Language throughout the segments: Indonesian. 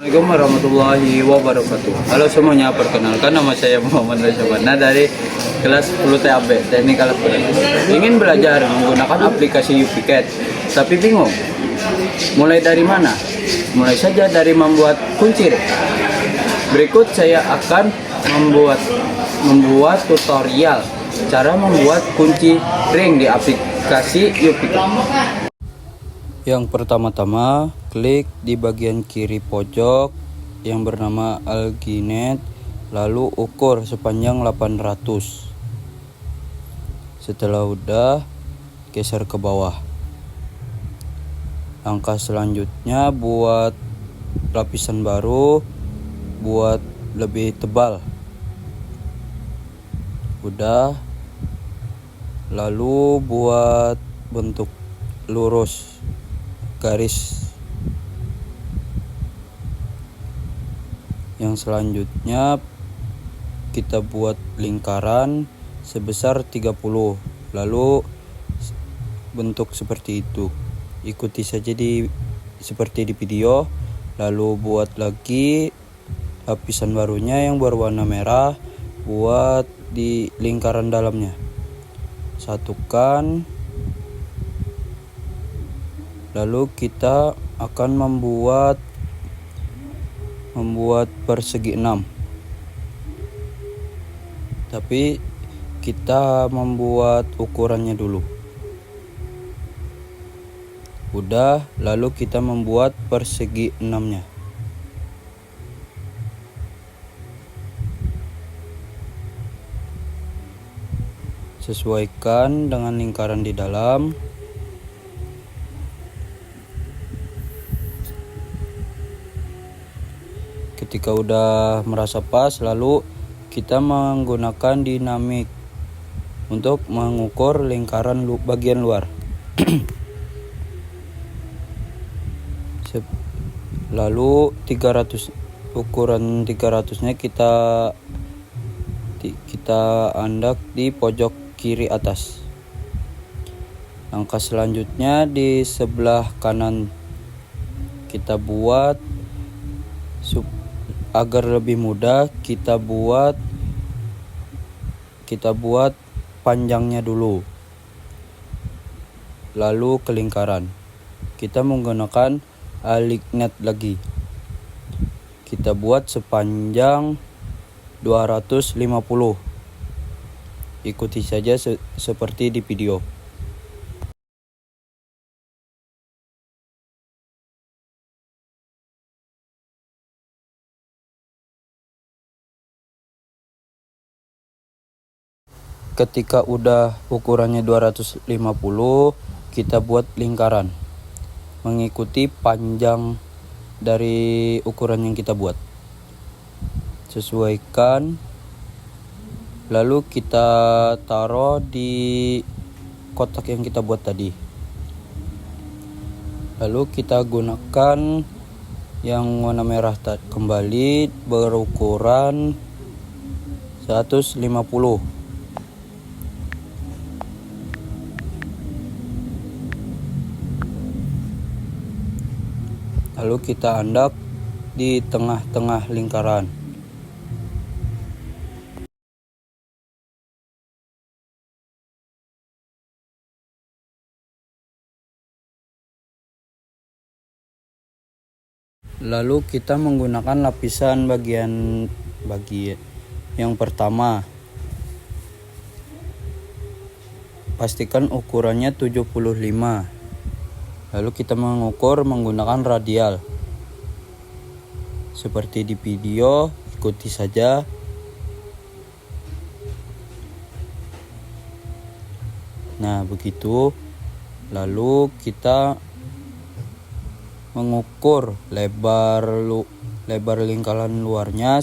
Assalamualaikum warahmatullahi wabarakatuh. Halo semuanya, perkenalkan nama saya Muhammad Rasyabana dari kelas 10 TAB Teknik Alat Berat. Ingin belajar menggunakan aplikasi UPCAD, tapi bingung mulai dari mana? Mulai saja dari membuat kunci. Berikut saya akan membuat tutorial cara membuat kunci ring di aplikasi UPCAD. Yang pertama-tama, klik di bagian kiri pojok yang bernama Alginet, lalu ukur sepanjang 800. Setelah udah, geser ke bawah. Langkah selanjutnya buat lapisan baru, buat lebih tebal. Udah, lalu buat bentuk lurus garis. Yang selanjutnya kita buat lingkaran sebesar 30, lalu bentuk seperti itu. Ikuti saja seperti di video. Lalu buat lagi lapisan barunya yang berwarna merah, buat di lingkaran dalamnya. Satukan. Lalu kita akan membuat persegi 6. Tapi kita membuat ukurannya dulu. Udah, lalu kita membuat persegi 6-nya. Sesuaikan dengan lingkaran di dalam. Ketika udah merasa pas, lalu kita menggunakan dinamik untuk mengukur lingkaran bagian luar. Lalu 300, ukuran 300-nya kita andak di pojok kiri atas. Langkah selanjutnya di sebelah kanan kita buat agar lebih mudah, kita buat panjangnya dulu, lalu ke lingkaran. Kita menggunakan Alginet lagi. Kita buat sepanjang 250. Ikuti saja seperti di video. Ketika udah ukurannya 250, kita buat lingkaran mengikuti panjang dari ukuran yang kita buat. Sesuaikan, lalu kita taruh di kotak yang kita buat tadi. Lalu kita gunakan yang warna merah kembali, berukuran 150. Lalu kita andak di tengah-tengah lingkaran. Lalu kita menggunakan lapisan bagian yang pertama. Pastikan ukurannya 75. Lalu kita mengukur menggunakan radial. Seperti di video, ikuti saja. Nah, begitu. Lalu kita mengukur lebar lingkaran luarnya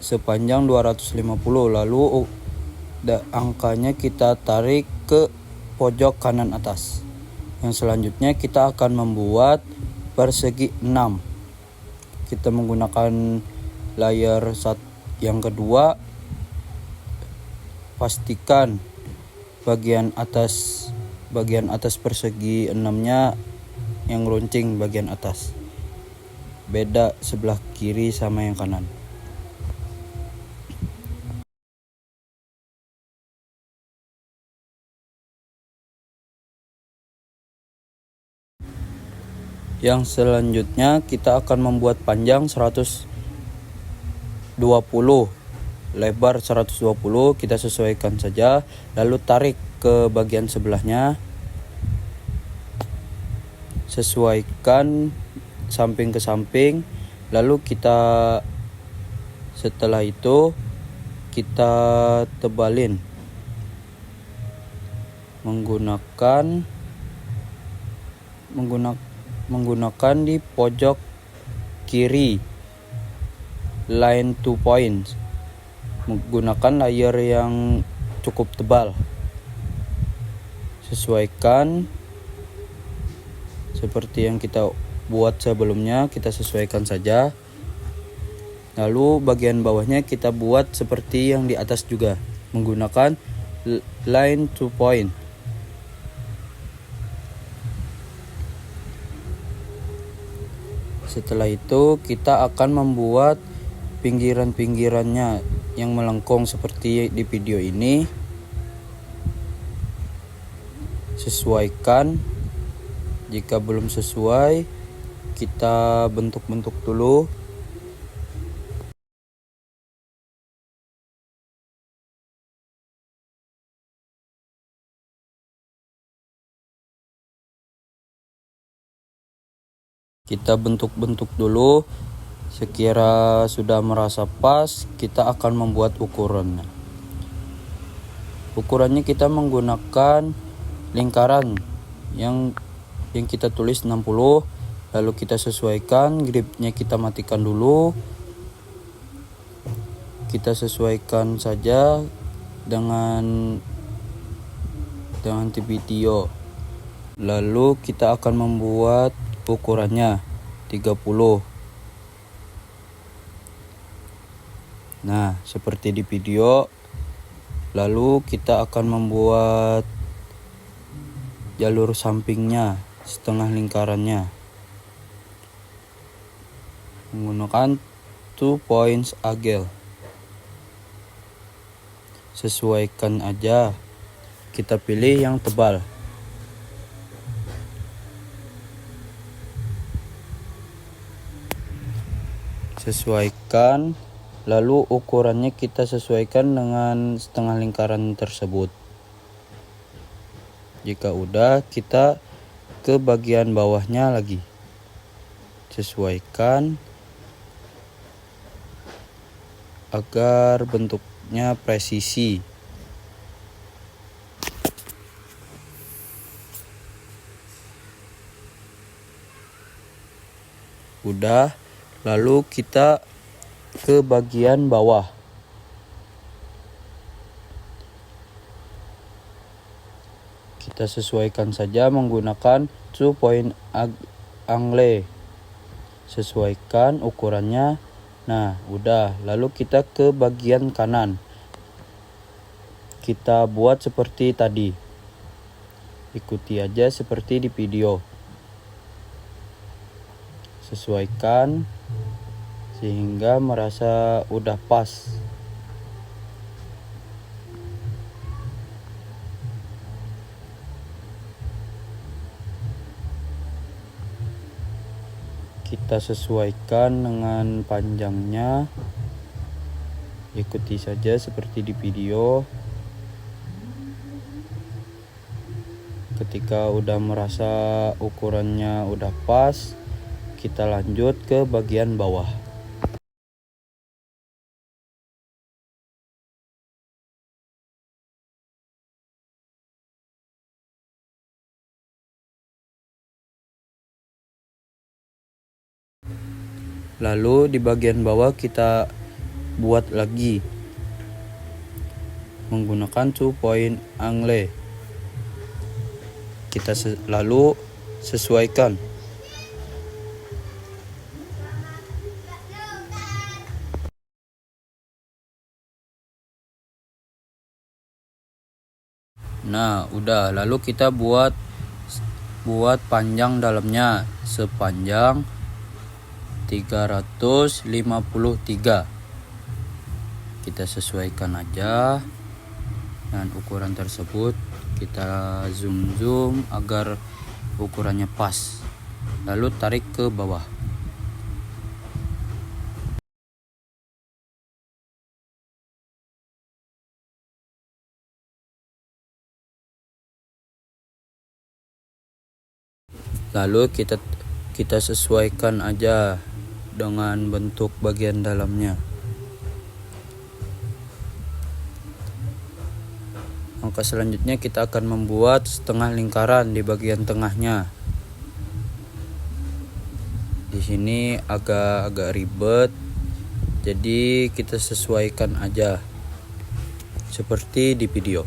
sepanjang 250. Lalu angkanya kita tarik ke pojok kanan atas. Yang selanjutnya kita akan membuat persegi 6. Kita menggunakan layar yang kedua. Pastikan bagian atas persegi 6-nya yang runcing bagian atas. beda sebelah kiri sama yang kanan. Yang selanjutnya kita akan membuat panjang 120, lebar 120, kita sesuaikan saja, lalu tarik ke bagian sebelahnya, sesuaikan samping ke samping, lalu setelah itu kita tebalin menggunakan di pojok kiri line 2 points, menggunakan layer yang cukup tebal. Sesuaikan seperti yang kita buat sebelumnya, kita sesuaikan saja. Lalu bagian bawahnya kita buat seperti yang di atas juga, menggunakan line 2 point. Setelah itu kita akan membuat pinggiran-pinggirannya yang melengkung seperti di video ini. Sesuaikan, jika belum sesuai kita bentuk-bentuk dulu. Kita bentuk-bentuk dulu, sekira sudah merasa pas, kita akan membuat ukurannya. Ukurannya kita menggunakan lingkaran yang kita tulis 60, lalu kita sesuaikan, gripnya kita matikan dulu. Kita sesuaikan saja dengan video. Lalu kita akan membuat ukurannya 30. Nah, seperti di video. Lalu kita akan membuat jalur sampingnya, setengah lingkarannya, menggunakan 2 points agel. Sesuaikan aja, kita pilih yang tebal. Sesuaikan, lalu ukurannya kita sesuaikan dengan setengah lingkaran tersebut. Jika udah, kita ke bagian bawahnya lagi, sesuaikan agar bentuknya presisi. Udah, lalu kita ke bagian bawah. Kita sesuaikan saja menggunakan 2 point angle. Sesuaikan ukurannya. Nah, udah. Lalu kita ke bagian kanan. Kita buat seperti tadi. Ikuti aja seperti di video. Sesuaikan sehingga merasa udah pas. Kita sesuaikan dengan panjangnya. Ikuti saja seperti di video. Ketika udah merasa ukurannya udah pas, kita lanjut ke bagian bawah. Lalu di bagian bawah kita buat lagi menggunakan 2 point angle. Kita lalu sesuaikan. Nah, udah. Lalu kita buat panjang dalamnya sepanjang 353. Kita sesuaikan aja dengan ukuran tersebut. Kita zoom agar ukurannya pas, lalu tarik ke bawah. Lalu kita sesuaikan aja dengan bentuk bagian dalamnya. Langkah selanjutnya kita akan membuat setengah lingkaran di bagian tengahnya. Di sini agak ribet, jadi kita sesuaikan aja seperti di video.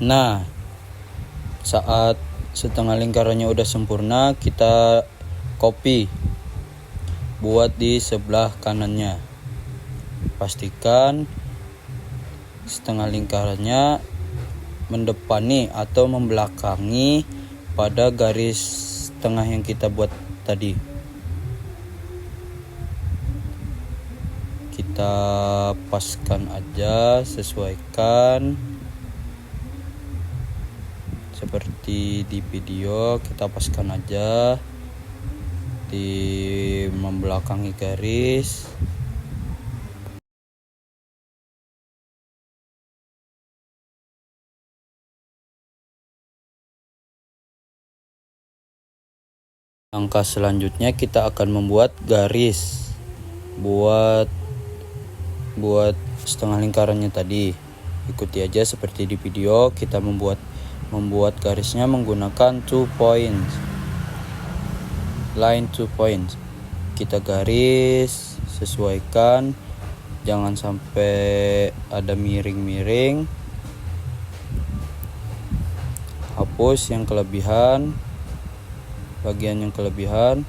Nah, saat setengah lingkarannya udah sempurna, kita copy buat di sebelah kanannya. Pastikan setengah lingkarannya mendepani atau membelakangi pada garis tengah yang kita buat tadi. Kita paskan aja, sesuaikan seperti di video. Kita paskan aja di membelakangi garis. Langkah selanjutnya kita akan membuat garis buat setengah lingkarannya tadi. Ikuti aja seperti di video. Kita membuat garisnya menggunakan 2 points, line 2 points. Kita garis, sesuaikan, jangan sampai ada miring-miring. Hapus yang kelebihan, bagian yang kelebihan.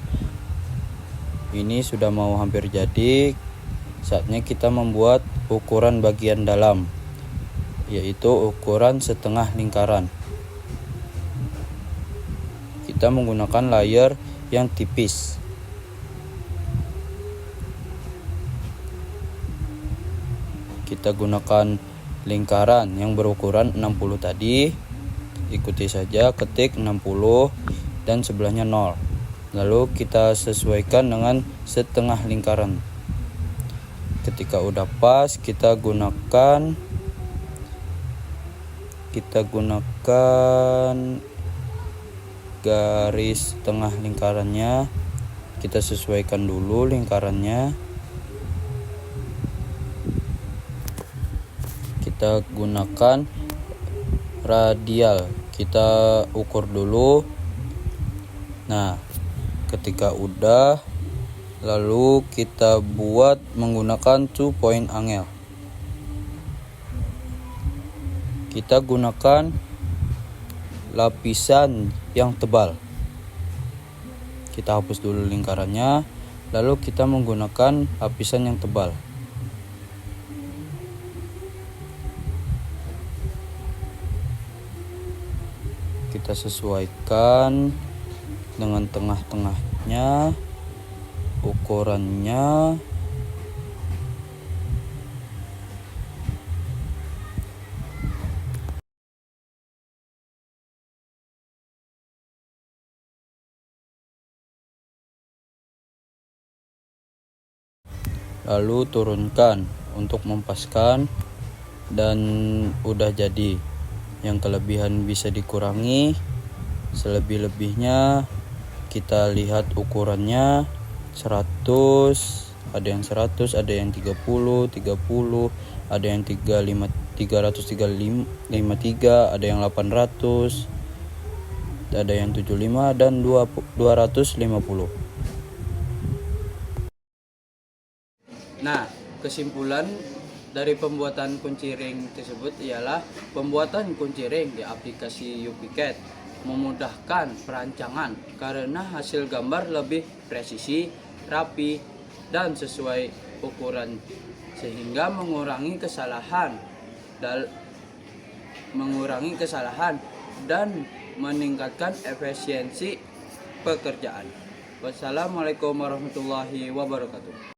Ini sudah mau hampir jadi. Saatnya kita membuat ukuran bagian dalam, yaitu ukuran setengah lingkaran. Kita menggunakan layer yang tipis. Kita gunakan lingkaran yang berukuran 60 tadi. Ikuti saja, ketik 60 dan sebelahnya 0. Lalu kita sesuaikan dengan setengah lingkaran. Ketika udah pas, kita gunakan garis tengah lingkarannya. Kita sesuaikan dulu lingkarannya. Kita gunakan radial. Kita ukur dulu. Nah, ketika udah, lalu kita buat menggunakan 2 point angle. Kita gunakan lapisan yang tebal. Kita hapus dulu lingkarannya, lalu kita menggunakan lapisan yang tebal. Kita sesuaikan dengan tengah-tengahnya, ukurannya. Lalu turunkan untuk mempaskan dan udah jadi. Yang kelebihan bisa dikurangi, selebih-lebihnya kita lihat ukurannya 100, ada yang 100, ada yang 30, ada yang 35, 353, ada yang 800, ada yang 75 dan 250. Nah, kesimpulan dari pembuatan kunci ring tersebut ialah pembuatan kunci ring di aplikasi UPiCat memudahkan perancangan karena hasil gambar lebih presisi, rapi, dan sesuai ukuran sehingga mengurangi kesalahan dan meningkatkan efisiensi pekerjaan. Wassalamualaikum warahmatullahi wabarakatuh.